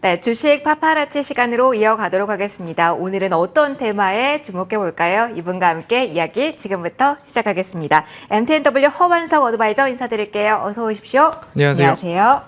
네, 주식 파파라치 시간으로 이어가도록 하겠습니다. 오늘은 어떤 테마에 주목해 볼까요? 이분과 함께 이야기 지금부터 시작하겠습니다. MTNW 허완석 어드바이저 인사드릴게요. 어서 오십시오. 안녕하세요. 안녕하세요.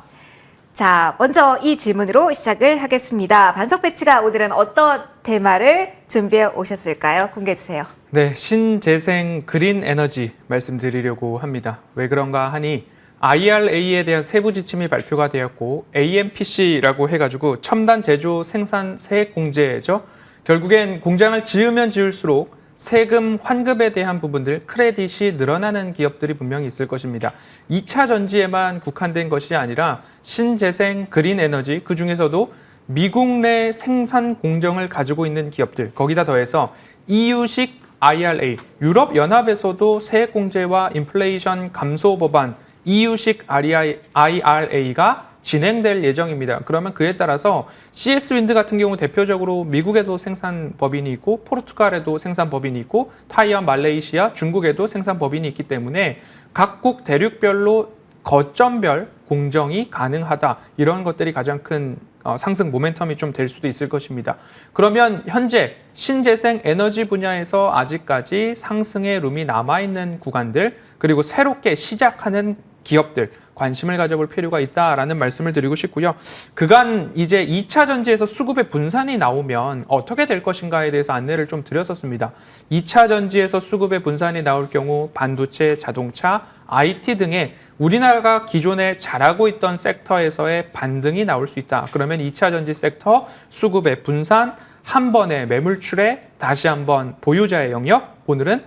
자, 먼저 이 질문으로 시작을 하겠습니다. 반석 배치가 오늘은 어떤 테마를 준비해 오셨을까요? 공개해 주세요. 네, 신재생 그린 에너지 말씀드리려고 합니다. 왜 그런가 하니 IRA에 대한 세부 지침이 발표가 되었고 AMPC라고 해가지고 첨단 제조 생산 세액 공제죠. 결국엔 공장을 지으면 지을수록 세금 환급에 대한 부분들 크레딧이 늘어나는 기업들이 분명히 있을 것입니다. 2차 전지에만 국한된 것이 아니라 신재생 그린 에너지 그중에서도 미국 내 생산 공정을 가지고 있는 기업들 거기다 더해서 EU식 IRA 유럽연합에서도 세액 공제와 인플레이션 감소 법안 EU식 IRA가 진행될 예정입니다. 그러면 그에 따라서 CS 윈드 같은 경우 대표적으로 미국에도 생산 법인이 있고 포르투갈에도 생산 법인이 있고 타이완, 말레이시아, 중국에도 생산 법인이 있기 때문에 각국 대륙별로 거점별 공정이 가능하다. 이런 것들이 가장 큰 상승 모멘텀이 좀 될 수도 있을 것입니다. 그러면 현재 신재생 에너지 분야에서 아직까지 상승의 룸이 남아있는 구간들 그리고 새롭게 시작하는 기업들 관심을 가져볼 필요가 있다라는 말씀을 드리고 싶고요. 그간 이제 2차 전지에서 수급의 분산이 나오면 어떻게 될 것인가에 대해서 안내를 좀 드렸었습니다. 2차 전지에서 수급의 분산이 나올 경우 반도체, 자동차, IT 등의 우리나라가 기존에 잘하고 있던 섹터에서의 반등이 나올 수 있다. 그러면 2차 전지 섹터 수급의 분산, 한 번의 매물출에 다시 한번 보유자의 영역, 오늘은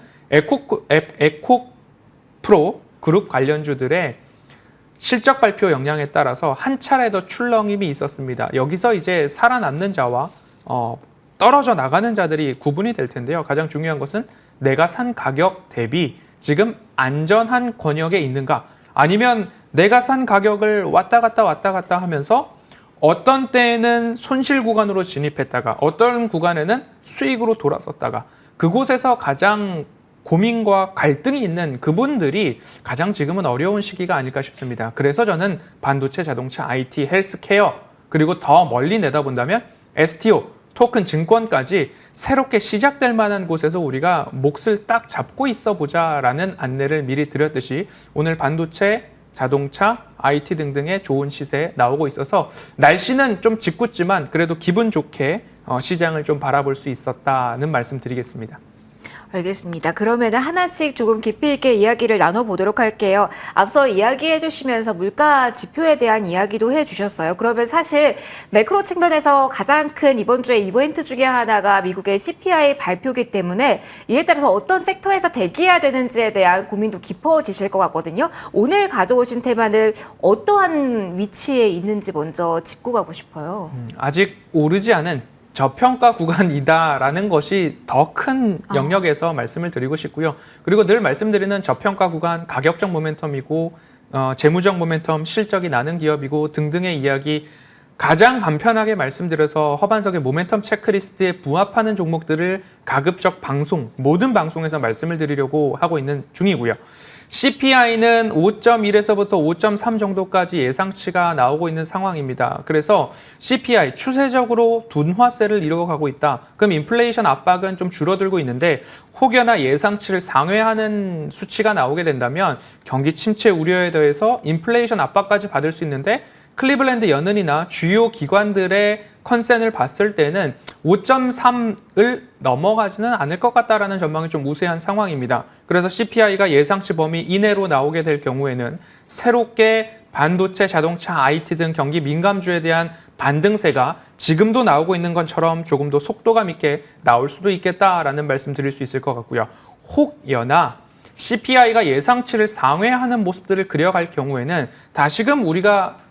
에코프로 그룹 관련주들의 실적 발표 영향에 따라서 한 차례 더 출렁임이 있었습니다. 여기서 이제 살아남는 자와 떨어져 나가는 자들이 구분이 될 텐데요. 가장 중요한 것은 내가 산 가격 대비 지금 안전한 권역에 있는가 아니면 내가 산 가격을 왔다 갔다 하면서 어떤 때에는 손실 구간으로 진입했다가 어떤 구간에는 수익으로 돌아섰다가 그곳에서 가장 고민과 갈등이 있는 그분들이 가장 지금은 어려운 시기가 아닐까 싶습니다. 그래서 저는 반도체, 자동차, IT, 헬스케어 그리고 더 멀리 내다본다면 STO, 토큰 증권까지 새롭게 시작될 만한 곳에서 우리가 몫을 딱 잡고 있어 보자라는 안내를 미리 드렸듯이 오늘 반도체, 자동차, IT 등등의 좋은 시세 나오고 있어서 날씨는 좀 짓궂지만 그래도 기분 좋게 시장을 좀 바라볼 수 있었다는 말씀 드리겠습니다. 알겠습니다. 그러면 하나씩 조금 깊이 있게 이야기를 나눠보도록 할게요. 앞서 이야기해 주시면서 물가 지표에 대한 이야기도 해주셨어요. 그러면 사실 매크로 측면에서 가장 큰 이번 주에 이벤트 중에 하나가 미국의 CPI 발표기 때문에 이에 따라서 어떤 섹터에서 대기해야 되는지에 대한 고민도 깊어지실 것 같거든요. 오늘 가져오신 테마는 어떠한 위치에 있는지 먼저 짚고 가고 싶어요. 아직 오르지 않은 저평가 구간이다라는 것이 더 큰 영역에서 말씀을 드리고 싶고요. 그리고 늘 말씀드리는 저평가 구간, 가격적 모멘텀이고 재무적 모멘텀, 실적이 나는 기업이고 등등의 이야기 가장 간편하게 말씀드려서 허반석의 모멘텀 체크리스트에 부합하는 종목들을 가급적 모든 방송에서 말씀을 드리려고 하고 있는 중이고요. CPI는 5.1에서부터 5.3 정도까지 예상치가 나오고 있는 상황입니다. 그래서 CPI 추세적으로 둔화세를 이루어가고 있다. 그럼 인플레이션 압박은 좀 줄어들고 있는데 혹여나 예상치를 상회하는 수치가 나오게 된다면 경기 침체 우려에 더해서 인플레이션 압박까지 받을 수 있는데 클리블랜드 연은이나 주요 기관들의 컨센을 봤을 때는 5.3을 넘어가지는 않을 것 같다라는 전망이 좀 우세한 상황입니다. 그래서 CPI가 예상치 범위 이내로 나오게 될 경우에는 새롭게 반도체, 자동차, IT 등 경기 민감주에 대한 반등세가 지금도 나오고 있는 것처럼 조금 더 속도감 있게 나올 수도 있겠다라는 말씀 드릴 수 있을 것 같고요. 혹여나 CPI가 예상치를 상회하는 모습들을 그려갈 경우에는 다시금 우리가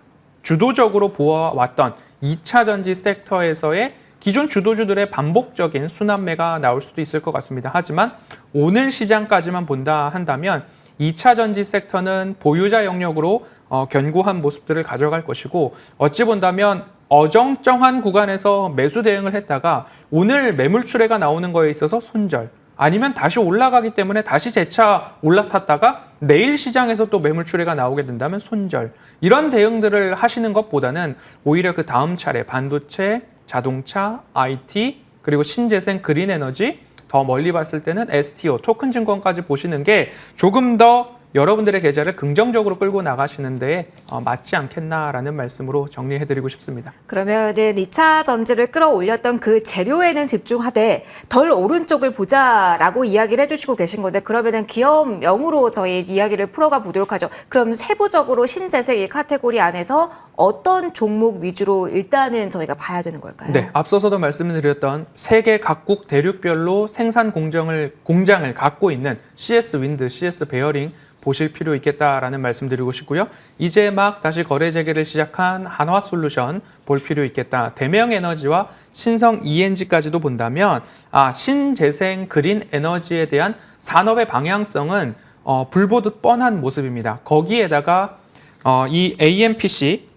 주도적으로 보아왔던 2차 전지 섹터에서의 기존 주도주들의 반복적인 순환매가 나올 수도 있을 것 같습니다. 하지만 오늘 시장까지만 본다 한다면 2차 전지 섹터는 보유자 영역으로 견고한 모습들을 가져갈 것이고 어찌 본다면 어정쩡한 구간에서 매수 대응을 했다가 오늘 매물 출회가 나오는 거에 있어서 손절 아니면 다시 올라가기 때문에 다시 재차 올라탔다가 내일 시장에서 또 매물 출회가 나오게 된다면 손절. 이런 대응들을 하시는 것보다는 오히려 그 다음 차례 반도체, 자동차, IT, 그리고 신재생 그린 에너지, 더 멀리 봤을 때는 STO, 토큰 증권까지 보시는 게 조금 더 여러분들의 계좌를 긍정적으로 끌고 나가시는데 맞지 않겠나라는 말씀으로 정리해드리고 싶습니다. 그러면은 2차 전지를 끌어올렸던 그 재료에는 집중하되 덜 오른쪽을 보자라고 이야기를 해주시고 계신 건데 그러면은 기업명으로 저희 이야기를 풀어가 보도록 하죠. 그럼 세부적으로 신재생 이 카테고리 안에서 어떤 종목 위주로 일단은 저희가 봐야 되는 걸까요? 네, 앞서서도 말씀을 드렸던 세계 각국 대륙별로 생산 공장을 갖고 있는 CS 윈드, CS 베어링 보실 필요 있겠다라는 말씀 드리고 싶고요. 이제 막 다시 거래 재개를 시작한 한화솔루션 볼 필요 있겠다. 대명에너지와 신성 ENG까지도 본다면 신재생 그린 에너지에 대한 산업의 방향성은 불보듯 뻔한 모습입니다. 거기에다가 이 AMPC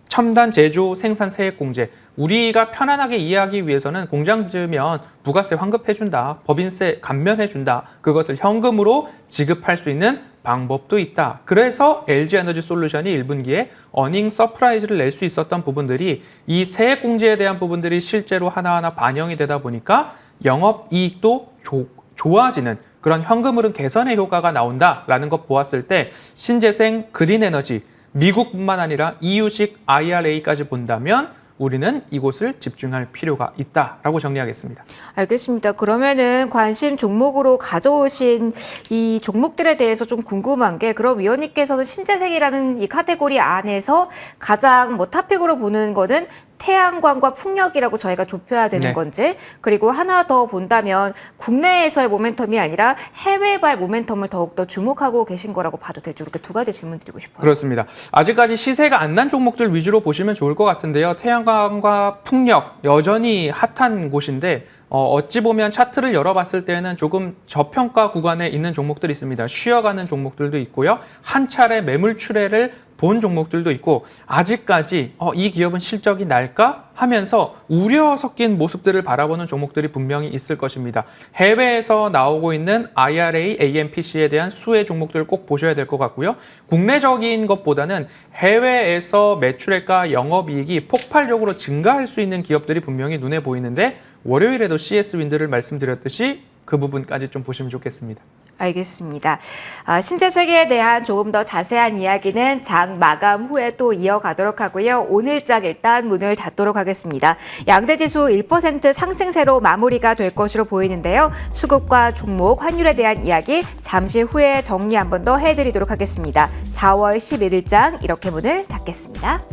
첨단 제조 생산 세액 공제, 우리가 편안하게 이해하기 위해서는 공장 지으면 부가세 환급해준다, 법인세 감면해준다, 그것을 현금으로 지급할 수 있는 방법도 있다. 그래서 LG에너지솔루션이 1분기에 어닝 서프라이즈를 낼 수 있었던 부분들이 이 세액 공제에 대한 부분들이 실제로 하나하나 반영이 되다 보니까 영업이익도 좋아지는 그런 현금 흐름 개선의 효과가 나온다라는 것 보았을 때 신재생 그린 에너지, 미국뿐만 아니라 EU식 IRA까지 본다면 우리는 이곳을 집중할 필요가 있다라고 정리하겠습니다. 알겠습니다. 그러면은 관심 종목으로 가져오신 이 종목들에 대해서 좀 궁금한 게 그럼 위원님께서는 신재생이라는 이 카테고리 안에서 가장 탑픽으로 보는 거는 태양광과 풍력이라고 저희가 좁혀야 되는 네. 건지 그리고 하나 더 본다면 국내에서의 모멘텀이 아니라 해외발 모멘텀을 더욱더 주목하고 계신 거라고 봐도 될지 이렇게 두 가지 질문 드리고 싶어요. 그렇습니다. 아직까지 시세가 안 난 종목들 위주로 보시면 좋을 것 같은데요. 태양광과 풍력 여전히 핫한 곳인데 어찌 보면 차트를 열어봤을 때는 조금 저평가 구간에 있는 종목들이 있습니다. 쉬어가는 종목들도 있고요. 한 차례 매물 출회를 본 종목들도 있고 아직까지 이 기업은 실적이 날까 하면서 우려 섞인 모습들을 바라보는 종목들이 분명히 있을 것입니다. 해외에서 나오고 있는 IRA, AMPC에 대한 수혜 종목들을 꼭 보셔야 될 것 같고요. 국내적인 것보다는 해외에서 매출액과 영업이익이 폭발적으로 증가할 수 있는 기업들이 분명히 눈에 보이는데 월요일에도 CS 윈드를 말씀드렸듯이 그 부분까지 좀 보시면 좋겠습니다. 알겠습니다. 신재생에 대한 조금 더 자세한 이야기는 장 마감 후에 또 이어가도록 하고요. 오늘 장 일단 문을 닫도록 하겠습니다. 양대지수 1% 상승세로 마무리가 될 것으로 보이는데요. 수급과 종목, 환율에 대한 이야기 잠시 후에 정리 한 번 더 해드리도록 하겠습니다. 4월 11일 장 이렇게 문을 닫겠습니다.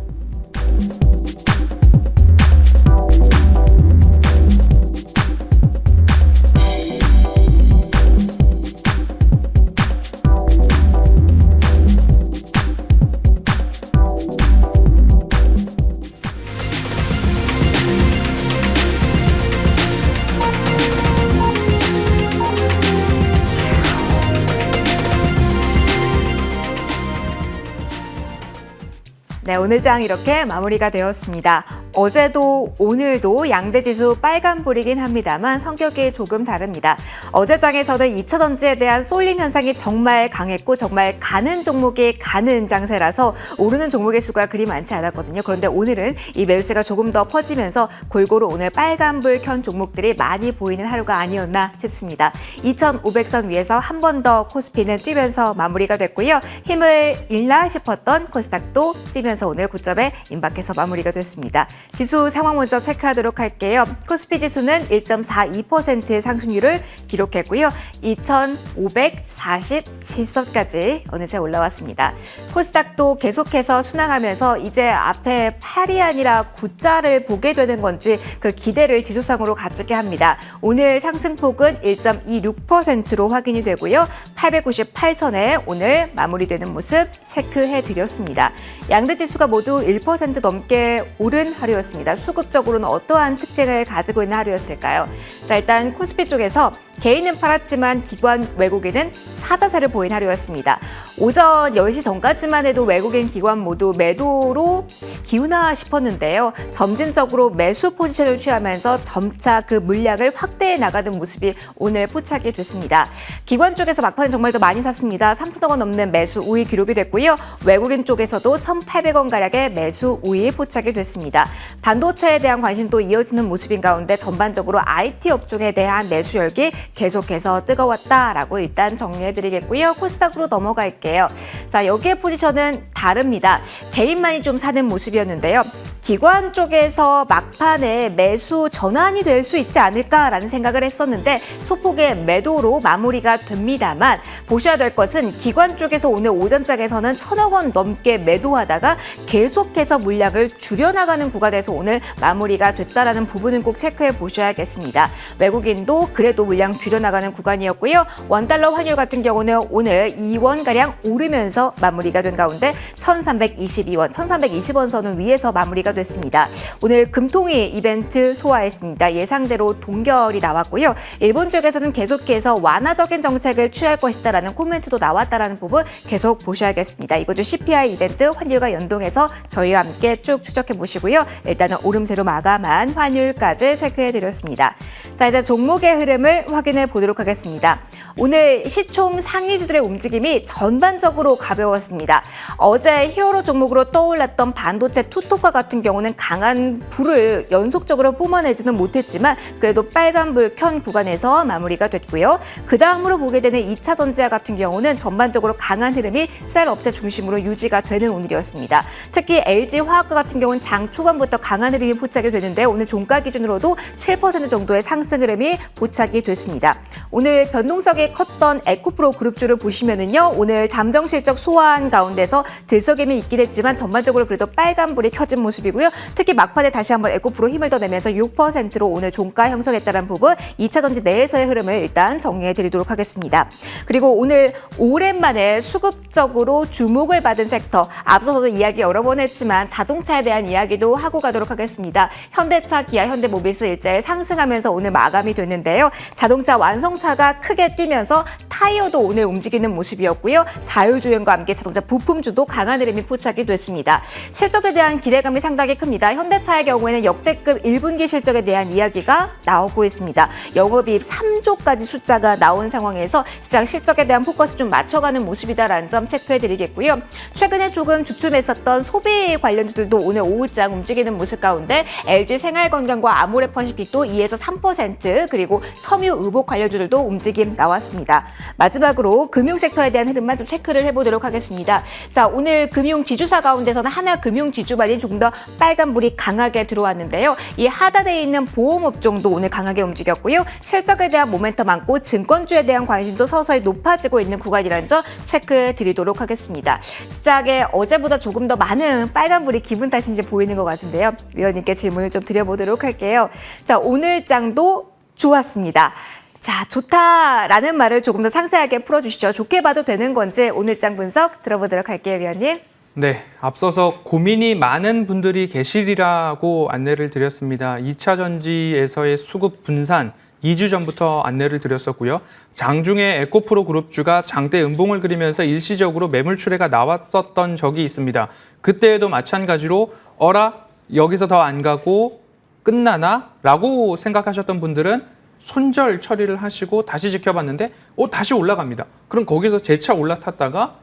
네, 오늘 장 이렇게 마무리가 되었습니다. 어제도 오늘도 양대지수 빨간불이긴 합니다만 성격이 조금 다릅니다. 어제 장에서는 2차 전지에 대한 쏠림 현상이 정말 강했고 정말 가는 종목이 가는 장세라서 오르는 종목의 수가 그리 많지 않았거든요. 그런데 오늘은 이 매수세가 조금 더 퍼지면서 골고루 오늘 빨간불 켠 종목들이 많이 보이는 하루가 아니었나 싶습니다. 2,500선 위에서 한 번 더 코스피는 뛰면서 마무리가 됐고요. 힘을 잃나 싶었던 코스닥도 뛰면서 오늘 고점에 임박해서 마무리가 됐습니다. 지수 상황 먼저 체크하도록 할게요. 코스피 지수는 1.42%의 상승률을 기록했고요. 2,547선까지 어느새 올라왔습니다. 코스닥도 계속해서 순항하면서 이제 앞에 8이 아니라 9자를 보게 되는 건지 그 기대를 지수상으로 갖게 합니다. 오늘 상승폭은 1.26%로 확인이 되고요. 898선에 오늘 마무리되는 모습 체크해드렸습니다. 양대 지수가 모두 1% 넘게 오른 하루였습니다. 수급적으로는 어떠한 특징을 가지고 있는 하루였을까요? 자, 일단 코스피 쪽에서 개인은 팔았지만 기관 외국인은 사자세를 보인 하루였습니다. 오전 10시 전까지만 해도 외국인 기관 모두 매도로 기우나 싶었는데요. 점진적으로 매수 포지션을 취하면서 점차 그 물량을 확대해 나가는 모습이 오늘 포착이 됐습니다. 기관 쪽에서 막판에 정말 더 많이 샀습니다. 3천억 원 넘는 매수 우위 기록이 됐고요. 외국인 쪽에서도 1,800원가량의 매수 우위 포착이 됐습니다. 반도체에 대한 관심도 이어지는 모습인 가운데 전반적으로 IT 업종에 대한 매수 열기 계속해서 뜨거웠다라고 일단 정리해드리겠고요. 코스닥으로 넘어갈게요. 자, 여기에 포지션은 다릅니다. 개인만이 좀 사는 모습이었는데요. 기관 쪽에서 막판에 매수 전환이 될 수 있지 않을까라는 생각을 했었는데 소폭의 매도로 마무리가 됩니다만 보셔야 될 것은 기관 쪽에서 오늘 오전장에서는 1,000억 원 넘게 매도하다가 계속해서 물량을 줄여나가는 구간에서 오늘 마무리가 됐다라는 부분은 꼭 체크해 보셔야겠습니다. 외국인도 그래도 물량 줄여나가는 구간이었고요. 원달러 환율 같은 경우는 오늘 2원가량 오르면서 마무리가 된 가운데 1,322원, 1,320원 선은 위에서 마무리가 됐습니다. 오늘 금통위 이벤트 소화했습니다. 예상대로 동결이 나왔고요. 일본 쪽에서는 계속해서 완화적인 정책을 취할 것이다라는 코멘트도 나왔다라는 부분 계속 보셔야겠습니다. 이거죠. CPI 이벤트 환율과 연동해서 저희와 함께 쭉 추적해 보시고요. 일단은 오름세로 마감한 환율까지 체크해 드렸습니다. 자, 이제 종목의 흐름을 확인해 보도록 하겠습니다. 오늘 시총 상위주들의 움직임이 전반적으로 가벼웠습니다. 어제 히어로 종목으로 떠올랐던 반도체 투톱과 같은 경우는 강한 불을 연속적으로 뿜어내지는 못했지만 그래도 빨간불 켠 구간에서 마무리가 됐고요. 그 다음으로 보게 되는 2차 전지와 같은 경우는 전반적으로 강한 흐름이 셀 업체 중심으로 유지가 되는 오늘이었습니다. 특히 LG화학과 같은 경우는 장 초반부터 강한 흐름이 포착이 되는데 오늘 종가 기준으로도 7% 정도의 상승 흐름이 포착이 됐습니다. 오늘 변동성이 컸던 에코프로 그룹주를 보시면은요. 오늘 잠정 실적 소화한 가운데서 들썩임이 있긴 했지만 전반적으로 그래도 빨간불이 켜진 모습이고요. 특히 막판에 다시 한번 에코프로 힘을 더 내면서 6%로 오늘 종가 형성했다는 부분 2차 전지 내에서의 흐름을 일단 정리해 드리도록 하겠습니다. 그리고 오늘 오랜만에 수급적으로 주목을 받은 섹터 앞서서도 이야기 여러 번 했지만 자동차에 대한 이야기도 하고 가도록 하겠습니다. 현대차, 기아, 현대모비스 일자에 상승하면서 오늘 마감이 됐는데요. 자동차 완성차가 크게 뛰면서 타이어도 오늘 움직이는 모습이었고요. 자율주행과 함께 자동차 부품주도 강한 흐름이 포착이 됐습니다. 실적에 대한 기대감이 상당히 큽니다. 현대차의 경우에는 역대급 1분기 실적에 대한 이야기가 나오고 있습니다. 영업이익 3조까지 숫자가 나온 상황에서 시장 실적에 대한 포커스 좀 맞춰가는 모습이다라는 점 체크해드리겠고요. 최근에 조금 주춤했었던 소비 관련주들도 오늘 오후장 움직이는 모습 가운데 LG 생활건강과 아모레퍼시픽도 2에서 3% 그리고 섬유의복 관련주들도 움직임 나왔습니다. 마지막으로 금융섹터에 대한 흐름만 좀 체크를 해보도록 하겠습니다. 자, 오늘 금융지주사 가운데서는 하나금융지주만이 조금 더 빨간불이 강하게 들어왔는데요. 이 하단에 있는 보험업종도 오늘 강하게 움직였고요. 실적에 대한 모멘텀 많고 증권주에 대한 관심도 서서히 높아지고 있는 구간이라는 점 체크해 드리도록 하겠습니다. 시작에 어제보다 조금 더 많은 빨간불이 기분 탓인지 보이는 것 같은데요. 위원님께 질문을 좀 드려보도록 할게요. 자, 오늘 장도 좋았습니다. 자, 좋다라는 말을 조금 더 상세하게 풀어주시죠. 좋게 봐도 되는 건지 오늘 장 분석 들어보도록 할게요, 위원님. 네, 앞서서 고민이 많은 분들이 계시리라고 안내를 드렸습니다. 2차 전지에서의 수급 분산 2주 전부터 안내를 드렸었고요. 장중에 에코프로 그룹주가 장대 음봉을 그리면서 일시적으로 매물 출회가 나왔었던 적이 있습니다. 그때에도 마찬가지로 어라? 여기서 더 안 가고 끝나나? 라고 생각하셨던 분들은 손절 처리를 하시고 다시 지켜봤는데 다시 올라갑니다. 그럼 거기서 재차 올라탔다가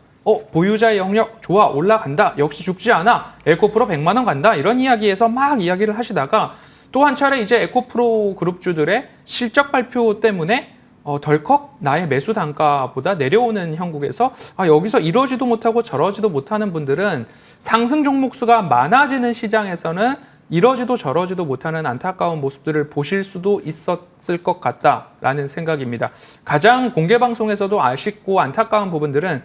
보유자의 영역 좋아 올라간다. 역시 죽지 않아. 에코프로 100만 원 간다. 이런 이야기에서 막 이야기를 하시다가 또 한 차례 이제 에코프로 그룹주들의 실적 발표 때문에 덜컥 나의 매수 단가보다 내려오는 형국에서 여기서 이러지도 못하고 저러지도 못하는 분들은 상승 종목 수가 많아지는 시장에서는 이러지도 저러지도 못하는 안타까운 모습들을 보실 수도 있었을 것 같다라는 생각입니다. 가장 공개방송에서도 아쉽고 안타까운 부분들은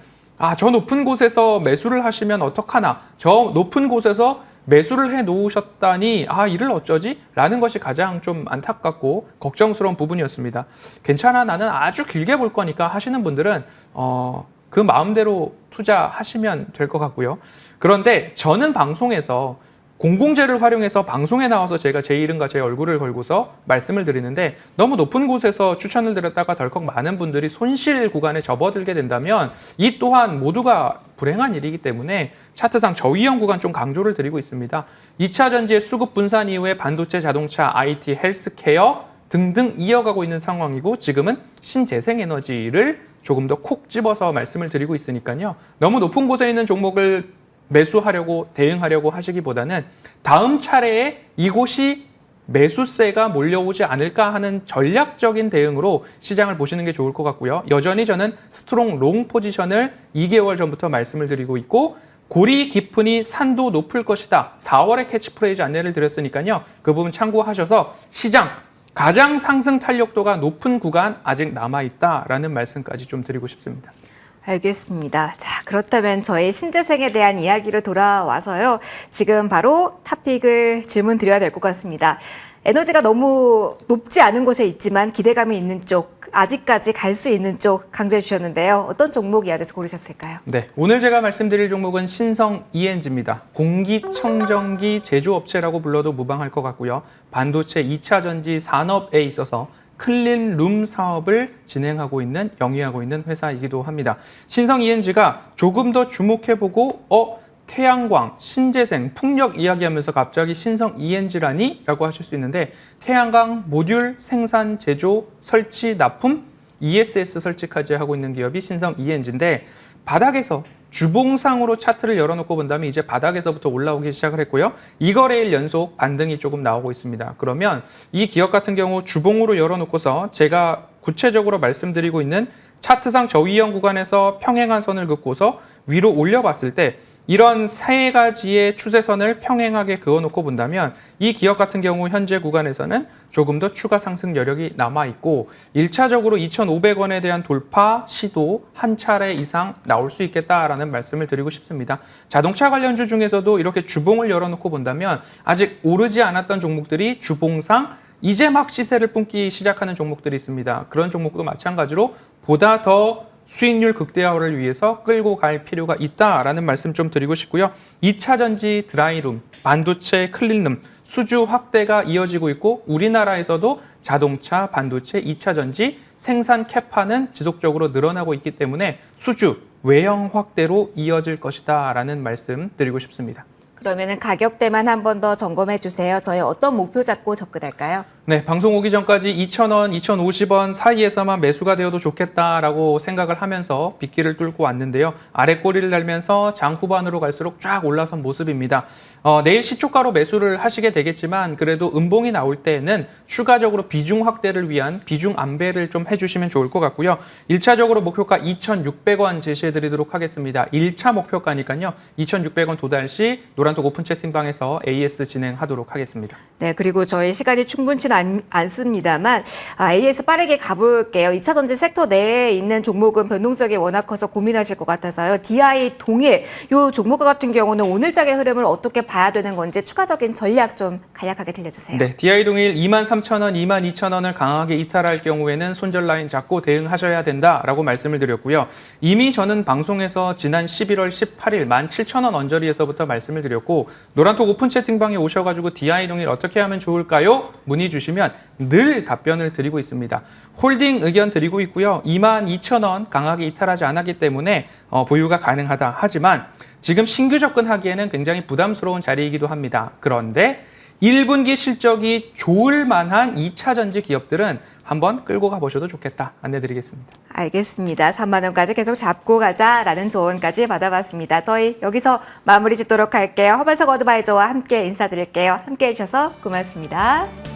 저 높은 곳에서 매수를 하시면 어떡하나, 저 높은 곳에서 매수를 해 놓으셨다니 이를 어쩌지? 라는 것이 가장 좀 안타깝고 걱정스러운 부분이었습니다. 괜찮아, 나는 아주 길게 볼 거니까 하시는 분들은 그 마음대로 투자하시면 될 것 같고요. 그런데 저는 방송에서 공공재를 활용해서 방송에 나와서 제가 제 이름과 제 얼굴을 걸고서 말씀을 드리는데 너무 높은 곳에서 추천을 드렸다가 덜컥 많은 분들이 손실 구간에 접어들게 된다면 이 또한 모두가 불행한 일이기 때문에 차트상 저위험 구간 좀 강조를 드리고 있습니다. 2차 전지의 수급 분산 이후에 반도체, 자동차, IT, 헬스케어 등등 이어가고 있는 상황이고 지금은 신재생에너지를 조금 더 콕 집어서 말씀을 드리고 있으니까요. 너무 높은 곳에 있는 종목을 매수하려고 대응하려고 하시기보다는 다음 차례에 이곳이 매수세가 몰려오지 않을까 하는 전략적인 대응으로 시장을 보시는 게 좋을 것 같고요. 여전히 저는 스트롱 롱 포지션을 2개월 전부터 말씀을 드리고 있고 골이 깊으니 산도 높을 것이다. 4월에 캐치프레이즈 안내를 드렸으니까요. 그 부분 참고하셔서 시장 가장 상승 탄력도가 높은 구간 아직 남아있다라는 말씀까지 좀 드리고 싶습니다. 알겠습니다. 자, 그렇다면 저희 신재생에 대한 이야기로 돌아와서요. 지금 바로 토픽을 질문 드려야 될 것 같습니다. 에너지가 너무 높지 않은 곳에 있지만 기대감이 있는 쪽, 아직까지 갈 수 있는 쪽 강조해 주셨는데요. 어떤 종목 이야기에서 고르셨을까요? 네, 오늘 제가 말씀드릴 종목은 신성 ENG입니다. 공기청정기 제조업체라고 불러도 무방할 것 같고요. 반도체 2차 전지 산업에 있어서 클린룸 사업을 진행하고 있는, 영위하고 있는 회사이기도 합니다. 신성 ENG가 조금 더 주목해보고 태양광, 신재생, 풍력 이야기하면서 갑자기 신성 ENG라니? 라고 하실 수 있는데 태양광 모듈 생산, 제조, 설치, 납품, ESS 설치까지 하고 있는 기업이 신성 ENG인데 바닥에서 주봉상으로 차트를 열어놓고 본다면 이제 바닥에서부터 올라오기 시작을 했고요. 2거래일 연속 반등이 조금 나오고 있습니다. 그러면 이 기업 같은 경우 주봉으로 열어놓고서 제가 구체적으로 말씀드리고 있는 차트상 저위험 구간에서 평행한 선을 긋고서 위로 올려봤을 때 이런 세 가지의 추세선을 평행하게 그어놓고 본다면 이 기업 같은 경우 현재 구간에서는 조금 더 추가 상승 여력이 남아있고 1차적으로 2,500원에 대한 돌파 시도 한 차례 이상 나올 수 있겠다라는 말씀을 드리고 싶습니다. 자동차 관련주 중에서도 이렇게 주봉을 열어놓고 본다면 아직 오르지 않았던 종목들이 주봉상 이제 막 시세를 뿜기 시작하는 종목들이 있습니다. 그런 종목도 마찬가지로 보다 더 수익률 극대화를 위해서 끌고 갈 필요가 있다라는 말씀 좀 드리고 싶고요. 2차 전지 드라이룸, 반도체 클린룸, 수주 확대가 이어지고 있고 우리나라에서도 자동차, 반도체, 2차 전지 생산 캐파는 지속적으로 늘어나고 있기 때문에 수주, 외형 확대로 이어질 것이다라는 말씀 드리고 싶습니다. 그러면은 가격대만 한 번 더 점검해 주세요. 저희 어떤 목표 잡고 접근할까요? 네, 방송 오기 전까지 2,000원, 2,050원 사이에서만 매수가 되어도 좋겠다라고 생각을 하면서 빗길을 뚫고 왔는데요. 아래 꼬리를 달면서 장 후반으로 갈수록 쫙 올라선 모습입니다. 내일 시초가로 매수를 하시게 되겠지만 그래도 음봉이 나올 때는 추가적으로 비중 확대를 위한 비중 안배를 좀 해주시면 좋을 것 같고요. 1차적으로 목표가 2,600원 제시해드리도록 하겠습니다. 1차 목표가니까요. 2,600원 도달 시 노란톡 오픈 채팅방에서 AS 진행하도록 하겠습니다. 네, 그리고 저희 시간이 충분치는 않습니다만 AS 빠르게 가볼게요. 2차 전지 섹터 내에 있는 종목은 변동성이 워낙 커서 고민하실 것 같아서요. DI 동일 이 종목 같은 경우는 오늘장의 흐름을 어떻게 봐야 되는 건지 추가적인 전략 좀 간략하게 들려주세요. 네, DI 동일 23,000원, 22,000원을 강하게 이탈할 경우에는 손절 라인 잡고 대응하셔야 된다라고 말씀을 드렸고요. 이미 저는 방송에서 지난 11월 18일 17,000원 언저리에서부터 말씀을 드렸고 노란톡 오픈 채팅방에 오셔가지고 DI 동일 어떻게 하면 좋을까요? 문의 주시면 늘 답변을 드리고 있습니다. 홀딩 의견 드리고 있고요. 22,000원 강하게 이탈하지 않았기 때문에 보유가 가능하다. 하지만 지금 신규 접근하기에는 굉장히 부담스러운 자리이기도 합니다. 그런데 1분기 실적이 좋을 만한 2차 전지 기업들은 한번 끌고 가보셔도 좋겠다. 안내드리겠습니다. 알겠습니다. 3만 원까지 계속 잡고 가자라는 조언까지 받아봤습니다. 저희 여기서 마무리 짓도록 할게요. 허만석 어드바이저와 함께 인사드릴게요. 함께 해주셔서 고맙습니다.